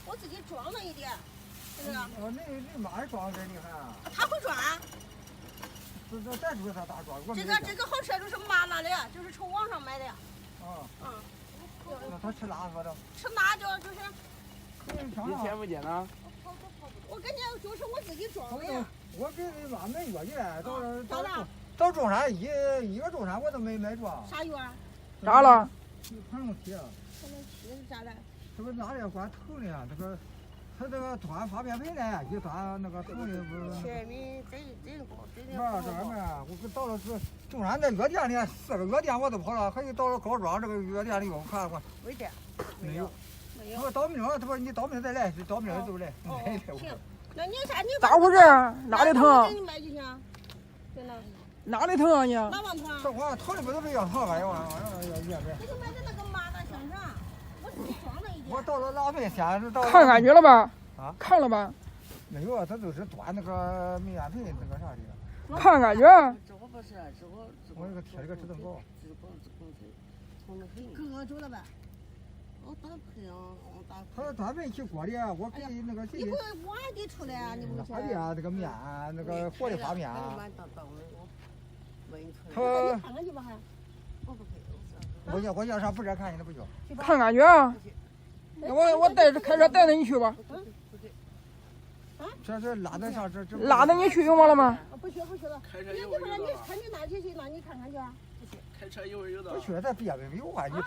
我自己装了一点，这个。哦，你妈也装这厉害啊！他会装。这咱主他咋装？这个好吃，就是麻辣的，就是从网上买的。啊。嗯。那他吃辣不的？吃辣就是。你见不见呢？我感觉就是我自己装的呀。我给你妈买药去，到中山一个中山我都没买着。啥药？咋了？盘龙体。盘龙体是啥嘞？这个哪里管头的呀？他这个端发面盆呢，一端那个头的不。全民这个。没我到了是中山的药店里，4个药店我都跑了，还有到了高庄这个药店里我看过。没得。没有。没有。他说到明了，他说你到明再来，到明就来。行。那你啥？你咋回事？哪里疼？给你买就行。真的。哪里疼啊你？哪往疼？这我疼的不都是要疼了，要这就买的那个麻辣香肠，我自己装了一点。我到了拉面县，看感觉了吧？啊，看了吧？没有啊，他都是端那个面盆那个啥的。看感觉。这个不是，我这个贴了个止疼膏。割住了呗。我打喷啊，他专门去锅的，我给那个谁。你不碗给出来啊？你不哪里啊？那个面，那个火的发面。他。你看看去吧还。我要上不是看你那不行。看感觉。我开车带着你去吧。这拉得上这。拉着你去用完了吗？不去了。你看你哪去那你看看去。开车有的。不去，咱别没有啊！你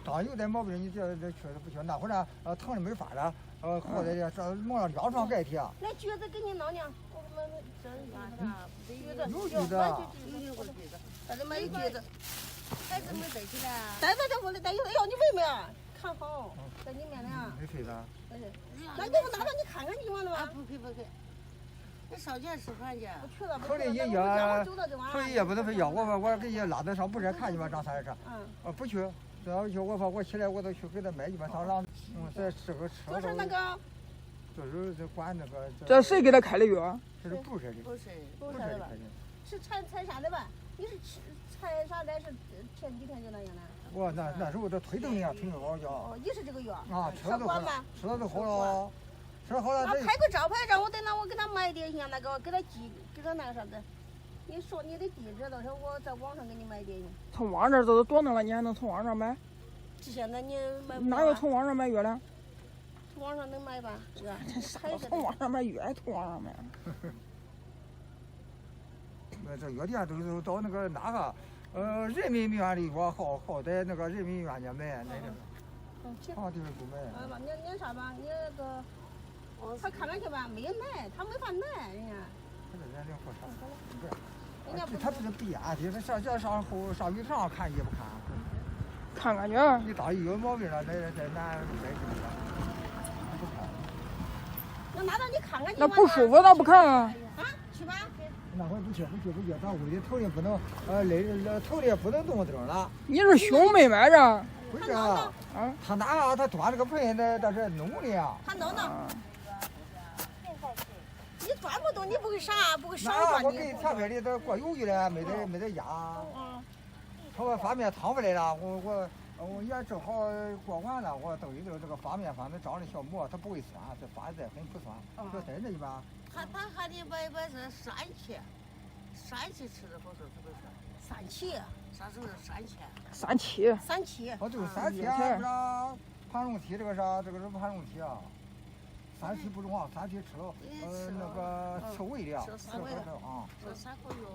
当有点毛病，你这确实不去。那会儿疼的没法了，或者这弄上尿床盖贴。那橘子给你弄呢？我们这有橘子。咱这买橘子。孩子没带起来。带着这屋里带有要你妹妹看好，在里面呢。没睡着。那你不拿着你看看就完了吗？不可以。你上街吃饭去。不去了。头里一要，头里也不能非要我给人拉到上不是看去吧，张三是。不去，这要去我起来我都去给他买一碗上狼。再吃个吃。就是那个。就是这管那个。这谁给他开的药？这是不是的。不是的吧？是采啥的吧？你是采啥的？是前几天就那样的。我那时候这推动呀，推动好药。哦，也是这个药。啊，吃了都好了。吃了都好了。吃好了。那拍个招牌，让我等到我给他买点行，那个给他寄，给他那个啥子。你说你的地址，到时候我在网上给你买点。从网上这都多弄了，你还能从网上买？现在你买哪有从网上买药的？从网上能买吧？从网上买药还从网上买？这药店都是到那个人民医院里我好在那个人民医院去买那个。好地方不买。你啥吧？你那个，他看看去吧，没买，他没法买人家。人家说啥？不是，他不是编的，他上鱼塘看也不看。看感觉。你当有毛病了，那买不看。那拿到你看看去。那不舒服咋不看啊？去吧。那会不去，咱屋里头里不能头里不能动灯了。你是兄妹买着？不是啊，他拿他端这个盆那是弄的呀。他弄。你端不动，你不会啥，不会少抓你。我给前面的都过油去了，没得压。他说发面烫不来了，我也正好过完了，我等于这个发面反正长的小馍，它不会酸，这发的再很不酸。说真的一般。他还得买是山芪吃的好处是不是？山芪。啥时候是山芪？三七。哦，就是三七啊，盘龙体这个啥，这个是盘龙体啊。三七不中啊，三七吃了那个刺胃的，吃了啊。吃3口药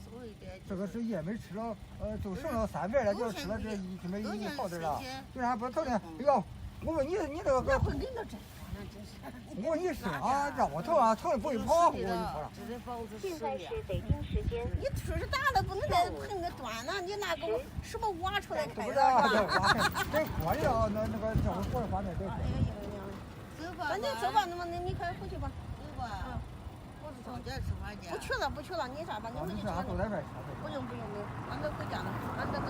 松一点。这个是也没吃了，就剩了3片了，就吃了这一好点了。虽然不头疼，哎呦，我说你这个。我说你是啊，让我疼啊，疼的不会跑，我跟你说。现在是北京时间。你腿是大的，不能再盆个端了，你拿个什么挖出来开的？这锅里啊，那个叫我锅里发面得。那你走吧，那么你快回去吧。走吧。我是上街吃饭去。不去了，你啥吧？你回去吃。不用，俺都回家了，俺那个。